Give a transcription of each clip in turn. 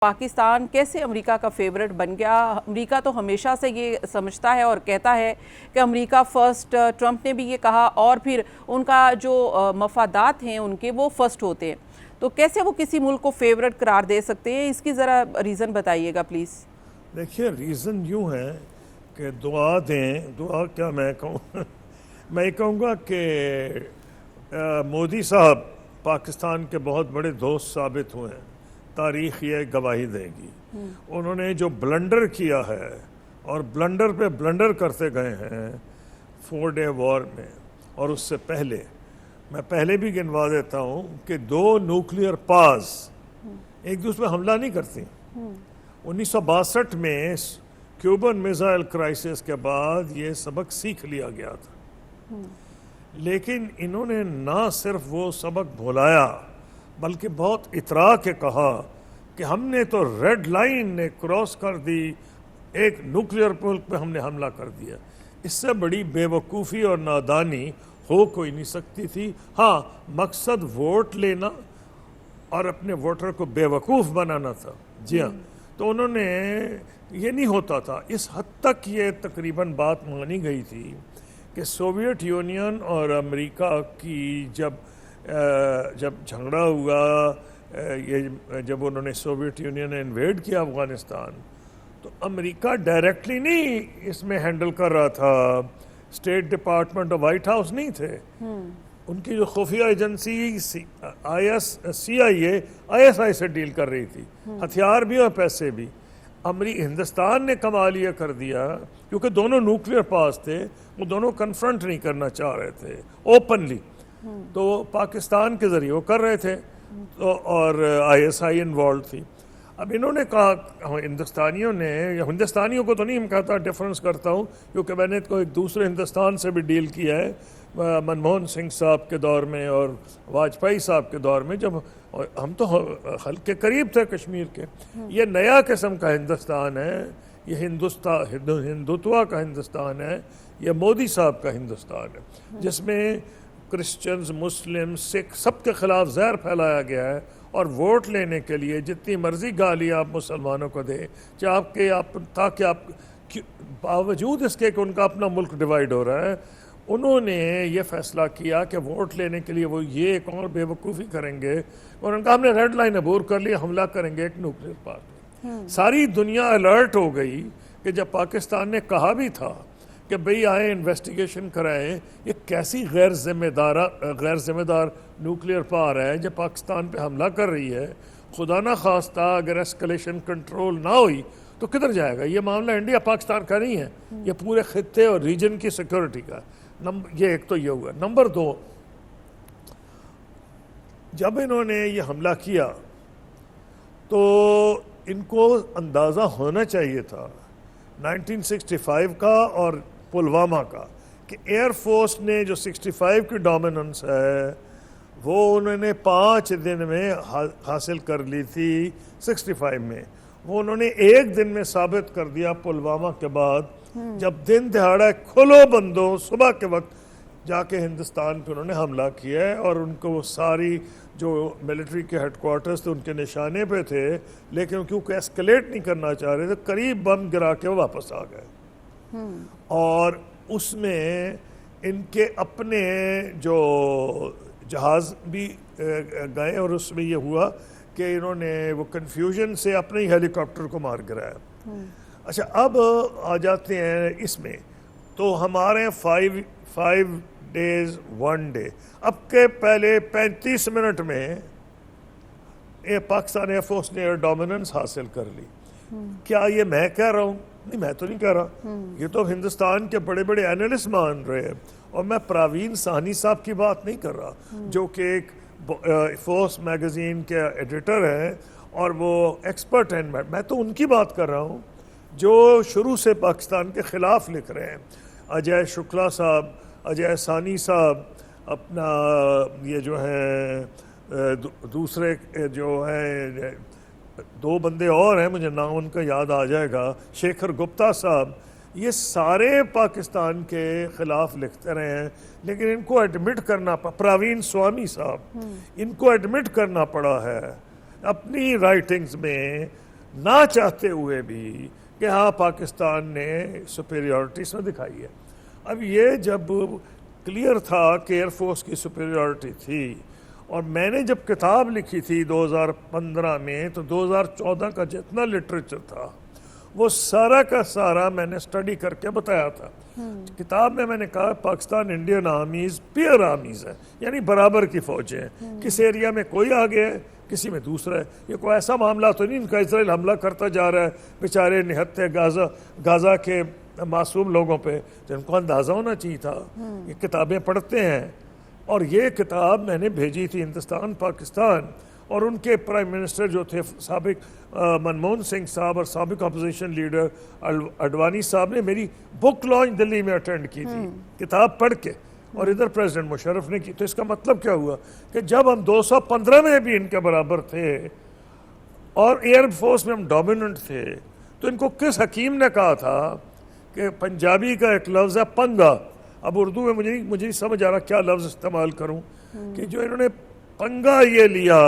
پاکستان کیسے امریکہ کا فیورٹ بن گیا؟ امریکہ تو ہمیشہ سے یہ سمجھتا ہے اور کہتا ہے کہ امریکہ فرسٹ، ٹرمپ نے بھی یہ کہا، اور پھر ان کا جو مفادات ہیں ان کے وہ فرسٹ ہوتے ہیں، تو کیسے وہ کسی ملک کو فیورٹ قرار دے سکتے ہیں؟ اس کی ذرا ریزن بتائیے گا پلیز۔ دیکھیے ریزن یوں ہے کہ دعا دیں، دعا کیا میں کہوں میں یہ کہوں گا کہ مودی صاحب پاکستان کے بہت بڑے دوست ثابت ہوئے ہیں، تاریخ یہ گواہی دے گی۔ انہوں نے جو بلنڈر کیا ہے اور بلنڈر پہ بلنڈر کرتے گئے ہیں 4 ڈے وار میں، اور اس سے پہلے میں پہلے بھی گنوا دیتا ہوں کہ 2 نیوکلیئر پاز ایک دوسرے پہ حملہ نہیں کرتی۔ 1962 میں کیوبن میزائل کرائسس کے بعد یہ سبق سیکھ لیا گیا تھا، لیکن انہوں نے نہ صرف وہ سبق بھلایا بلکہ بہت اترا کے کہا کہ ہم نے تو ریڈ لائن نے کراس کر دی، ایک نیوکلیئر ملک پہ ہم نے حملہ کر دیا۔ اس سے بڑی بے وقوفی اور نادانی ہو کوئی نہیں سکتی تھی۔ ہاں، مقصد ووٹ لینا اور اپنے ووٹر کو بے وقوف بنانا تھا۔ جی ہاں، تو انہوں نے یہ نہیں ہوتا تھا۔ اس حد تک یہ تقریباً بات مانی گئی تھی کہ سوویت یونین اور امریکہ کی جب جھگڑا ہوا، جب انہوں نے سوویت یونین نے انویڈ کیا افغانستان، تو امریکہ ڈائریکٹلی نہیں اس میں ہینڈل کر رہا تھا، اسٹیٹ ڈپارٹمنٹ اور وائٹ ہاؤس نہیں تھے، ان کی جو خفیہ ایجنسی سی آئی اے سے ڈیل کر رہی تھی، ہتھیار بھی اور پیسے بھی۔ ہندوستان نے کمال یہ کر دیا کیونکہ دونوں نیوکلیئر پاس تھے، وہ دونوں کنفرنٹ نہیں کرنا چاہ رہے تھے اوپنلی، تو پاکستان کے ذریعے وہ کر رہے تھے، اور ISI انوالوڈ تھی۔ اب انہوں نے کہا، ہندوستانیوں نے، ہندوستانیوں کو تو نہیں کہتا، ڈیفرنس کرتا ہوں کیونکہ میں نے تو ایک دوسرے ہندوستان سے بھی ڈیل کیا ہے، منموہن سنگھ صاحب کے دور میں اور واجپئی صاحب کے دور میں، جب ہم تو حلق کے قریب تھے کشمیر کے۔ یہ نیا قسم کا ہندوستان ہے، یہ ہندوتوا کا ہندوستان ہے، یہ مودی صاحب کا ہندوستان ہے، جس میں کرسچنز، مسلم، سکھ سب کے خلاف زہر پھیلایا گیا ہے، اور ووٹ لینے کے لیے جتنی مرضی گالی آپ مسلمانوں کو دیں، تاکہ آپ باوجود اس کے کہ ان کا اپنا ملک ڈیوائیڈ ہو رہا ہے، انہوں نے یہ فیصلہ کیا کہ ووٹ لینے کے لیے وہ یہ ایک اور بے وقوفی کریں گے، اور ان کا ہم نے ریڈ لائن عبور کر لی، حملہ کریں گے ایک نیوکلیئر پارٹ میں۔ ساری دنیا الرٹ ہو گئی کہ جب پاکستان نے کہا بھی تھا کہ بھئی آئیں انویسٹیگیشن کرائیں، یہ کیسی غیر ذمہ دار نیوکلیئر پاور ہے جو پاکستان پہ حملہ کر رہی ہے، خدا نہ خواستہ اگر ایسکلیشن کنٹرول نہ ہوئی تو کدھر جائے گا؟ یہ معاملہ انڈیا پاکستان کا نہیں ہے، یہ پورے خطے اور ریجن کی سیکورٹی کا ہے۔ یہ ایک تو یہ ہوا۔ نمبر 2، جب انہوں نے یہ حملہ کیا تو ان کو اندازہ ہونا چاہیے تھا 1965 کا اور پلوامہ کا، کہ ایئر فورس نے جو 65 کی ڈومیننس ہے وہ انہوں نے 5 دن میں حاصل کر لی تھی 65 میں، وہ انہوں نے 1 دن میں ثابت کر دیا پلوامہ کے بعد، جب دن دہاڑا کھلو بندوں صبح کے وقت جا کے ہندوستان پہ انہوں نے حملہ کیا ہے، اور ان کو ساری جو ملٹری کے ہیڈ کوارٹرز تھے ان کے نشانے پہ تھے، لیکن کیونکہ ایسکلیٹ نہیں کرنا چاہ رہے تھے، قریب بم گرا کے واپس آ گئے، اور اس میں ان کے اپنے جو جہاز بھی گئے، اور اس میں یہ ہوا کہ انہوں نے وہ کنفیوژن سے اپنے ہی ہیلی کاپٹر کو مار گرایا۔ اچھا، اب آ جاتے ہیں اس میں، تو ہمارے 5 days 1 day، اب کے پہلے 35 منٹ میں پاکستان ایئر فورس نے ایئر ڈومیننس حاصل کر لی۔ کیا یہ میں کہہ رہا ہوں؟ نہیں، میں تو نہیں کہہ رہا، یہ تو ہندوستان کے بڑے بڑے اینالسٹ مان رہے ہیں، اور میں پراوین سہنی صاحب کی بات نہیں کر رہا، جو کہ ایک فورس میگزین کے ایڈیٹر ہیں اور وہ ایکسپرٹ ہیں، میں تو ان کی بات کر رہا ہوں جو شروع سے پاکستان کے خلاف لکھ رہے ہیں۔ اجے شکلا صاحب، اجے ثانی صاحب، اپنا یہ جو ہے دوسرے جو ہیں 2 بندے اور ہیں، مجھے نام ان کا یاد آ جائے گا، شیکھر گپتا صاحب، یہ سارے پاکستان کے خلاف لکھتے رہے ہیں، لیکن ان کو ایڈمٹ کرنا پراوین سوامی صاحب، ان کو ایڈمٹ کرنا پڑا ہے اپنی رائٹنگز میں نہ چاہتے ہوئے بھی کہ ہاں پاکستان نے سپیریورٹی اس میں دکھائی ہے. اب یہ جب کلیئر تھا کہ ایئر فورس کی سپیریورٹی تھی، اور میں نے جب کتاب لکھی تھی 2015 میں، تو 2014 کا جتنا لٹریچر تھا وہ سارا کا سارا میں نے اسٹڈی کر کے بتایا تھا. کتاب میں نے کہا Pakistan Indian armies peer armies ہے، یعنی برابر کی فوجیں ہیں. کس ایریا میں کوئی آگے ہے، کسی میں دوسرا ہے. یہ کوئی ایسا معاملہ تو نہیں ان کا اسرائیل حملہ کرتا جا رہا ہے بیچارے نہتے غازہ کے معصوم لوگوں پہ، جن کو اندازہ ہونا چاہیے تھا. یہ کتابیں پڑھتے ہیں، اور یہ کتاب میں نے بھیجی تھی ہندوستان پاکستان، اور ان کے پرائم منسٹر جو تھے سابق منموہن سنگھ صاحب اور سابق اپوزیشن لیڈر اڈوانی صاحب نے میری بک لانچ دلی میں اٹینڈ کی تھی کتاب پڑھ کے، اور ادھر پریزیڈنٹ مشرف نے کی. تو اس کا مطلب کیا ہوا کہ جب ہم 215 میں بھی ان کے برابر تھے اور ایئر فورس میں ہم ڈومیننٹ تھے، تو ان کو کس حکیم نے کہا تھا کہ پنجابی کا ایک لفظ ہے پنگا، اب اردو میں مجھے نہیں سمجھ آ رہا کیا لفظ استعمال کروں، کہ جو انہوں نے پنگا یہ لیا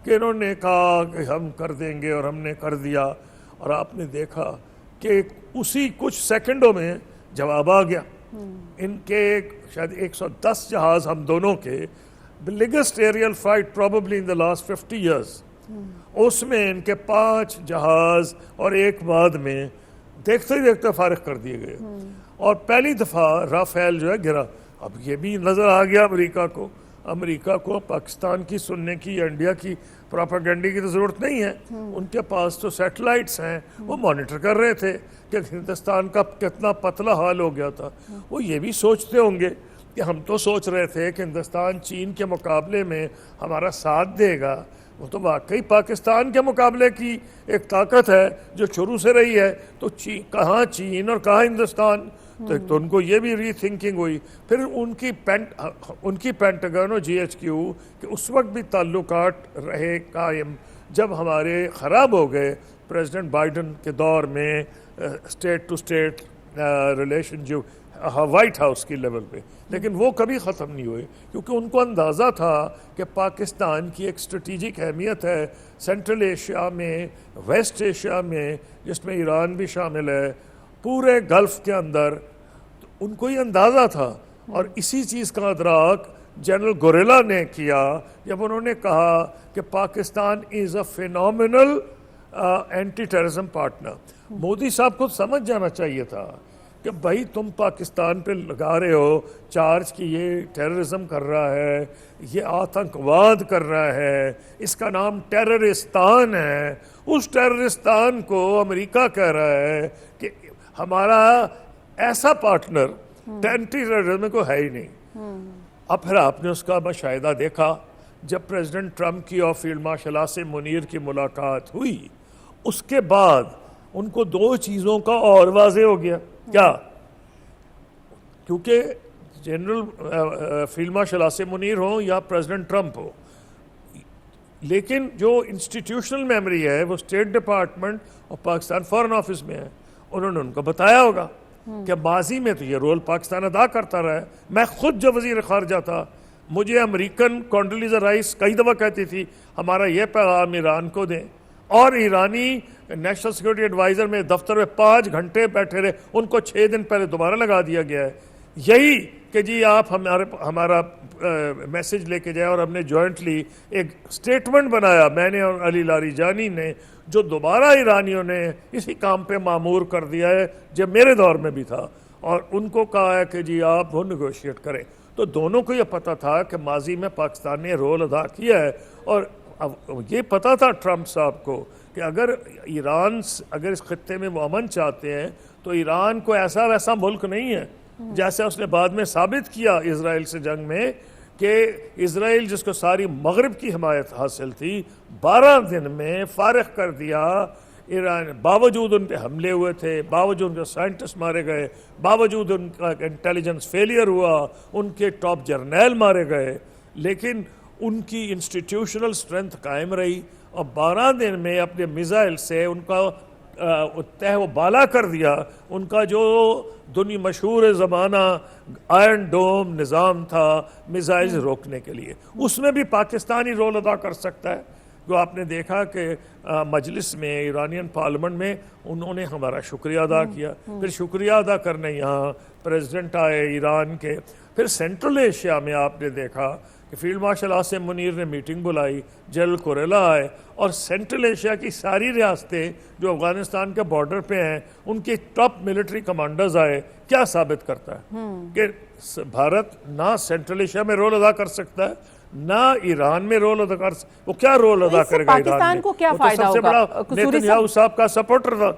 کہ انہوں نے کہا کہ ہم کر دیں گے، اور ہم نے کر دیا. اور آپ نے دیکھا کہ اسی کچھ سیکنڈوں میں جواب آ گیا. ان کے شاید 110 جہاز ہم دونوں کے، biggest aerial fight probably in the last 50 years, اس میں ان کے 5 جہاز اور ایک بعد میں دیکھتے ہی دیکھتے فارغ کر دیے گئے. اور پہلی دفعہ رافیل جو ہے گرا. اب یہ بھی نظر آ گیا امریکہ کو پاکستان کی سننے کی یا انڈیا کی پراپیگنڈے کی تو ضرورت نہیں ہے. ان کے پاس تو سیٹلائٹس ہیں، وہ مانیٹر کر رہے تھے کہ ہندوستان کا کتنا پتلا حال ہو گیا تھا. وہ یہ بھی سوچتے ہوں گے کہ ہم تو سوچ رہے تھے کہ ہندوستان چین کے مقابلے میں ہمارا ساتھ دے گا. وہ تو واقعی پاکستان کے مقابلے کی ایک طاقت ہے جو شروع سے رہی ہے. تو کہاں چین اور کہاں ہندوستان. تو ایک تو ان کو یہ بھی ری تھنکنگ ہوئی. پھر ان کی پینٹاگن اور جی ایچ کیو کہ اس وقت بھی تعلقات رہے قائم جب ہمارے خراب ہو گئے پریزیڈنٹ بائیڈن کے دور میں اسٹیٹ ٹو اسٹیٹ ریلیشن جو وائٹ ہاؤس کی لیول پہ، لیکن وہ کبھی ختم نہیں ہوئے کیونکہ ان کو اندازہ تھا کہ پاکستان کی ایک اسٹریٹجک اہمیت ہے سینٹرل ایشیا میں، ویسٹ ایشیا میں، جس میں ایران بھی شامل ہے، پورے گلف کے اندر. ان کو یہ اندازہ تھا. اور اسی چیز کا ادراک جنرل گوریلا نے کیا جب انہوں نے کہا کہ Pakistan is a phenomenal anti terrorism partner. Modi صاحب کو سمجھ جانا چاہیے تھا کہ بھائی تم پاکستان پہ لگا رہے ہو چارج کہ یہ ٹیررزم کر رہا ہے، یہ آتنکواد کر رہا ہے، اس کا نام ٹیررستان ہے. اس ٹیررستان کو امریکہ کہہ رہا ہے کہ ہمارا ایسا پارٹنر اینٹی ٹیررزم کو ہے ہی نہیں. اب پھر آپ نے اس کا مشاہدہ دیکھا جب پریزیڈنٹ ٹرمپ کی اور فیلڈ مارشل عاصم منیر کی ملاقات ہوئی. اس کے بعد ان کو 2 چیزوں کا اور واضح ہو گیا. کیا؟ کیونکہ general field marshal Asim Munir ہوں یا پریزیڈنٹ ٹرمپ ہو، لیکن جو انسٹیٹیوشنل میموری ہے وہ اسٹیٹ ڈپارٹمنٹ اور پاکستان فارن آفس میں ہے. انہوں نے ان کو بتایا ہوگا کہ ماضی میں تو یہ رول پاکستان ادا کرتا رہا ہے. میں خود جو وزیر خارجہ تھا، مجھے امریکن کونڈولیزا رائس کئی دفعہ کہتی تھی ہمارا یہ پیغام ایران کو دیں، اور ایرانی نیشنل سیکورٹی ایڈوائزر میں دفتر میں 5 گھنٹے بیٹھے رہے. ان کو 6 دن پہلے دوبارہ لگا دیا گیا ہے یہی کہ جی آپ ہمارا میسج لے کے جائیں. اور ہم نے جوائنٹلی ایک سٹیٹمنٹ بنایا، میں نے اور علی لاری جانی نے، جو دوبارہ ایرانیوں نے اسی کام پہ معمور کر دیا ہے جب میرے دور میں بھی تھا، اور ان کو کہا ہے کہ جی آپ وہ نیگوشیٹ کریں. تو دونوں کو یہ پتہ تھا کہ ماضی میں پاکستان نے رول ادا کیا ہے. اور یہ پتہ تھا ٹرمپ صاحب کو کہ اگر اس خطے میں وہ امن چاہتے ہیں تو ایران کو ایسا ویسا ملک نہیں ہے، جیسے اس نے بعد میں ثابت کیا اسرائیل سے جنگ میں کہ اسرائیل جس کو ساری مغرب کی حمایت حاصل تھی 12 دن میں فارغ کر دیا ایران. باوجود ان پہ حملے ہوئے تھے، باوجود ان کے سائنٹسٹ مارے گئے، باوجود ان کا انٹیلیجنس فیلئر ہوا، ان کے ٹاپ جرنیل مارے گئے، لیکن ان کی انسٹیٹیوشنل سٹرینتھ قائم رہی. اور 12 دن میں اپنے میزائل سے ان کا تہ و بالا کر دیا. ان کا جو دنیا مشہور زمانہ آئرن ڈوم نظام تھا میزائل روکنے کے لیے، اس میں بھی پاکستانی رول ادا کر سکتا ہے. جو آپ نے دیکھا کہ مجلس میں ایرانین پارلیمنٹ میں انہوں نے ہمارا شکریہ ادا کیا، پھر شکریہ ادا کرنے یہاں پریزیڈنٹ آئے ایران کے، پھر سینٹرل ایشیا میں آپ نے دیکھا کہ فیلڈ مارشل عاصم منیر نے میٹنگ بلائی، جنرل کوریلا آئے، اور سینٹرل ایشیا کی ساری ریاستیں جو افغانستان کے بارڈر پہ ہیں ان کے ٹاپ ملٹری کمانڈرز آئے۔ کیا ثابت کرتا ہے کہ بھارت نہ سینٹرل ایشیا میں رول ادا کر سکتا ہے نہ ایران میں رول ادا کر سکتا، وہ کیا رول ادا کرے گا ایران میں؟ پاکستان کو کیا وہ تو فائدہ سب سے ہوگا؟ بڑا نیتنیاہو صاحب کا سپورٹر تھا۔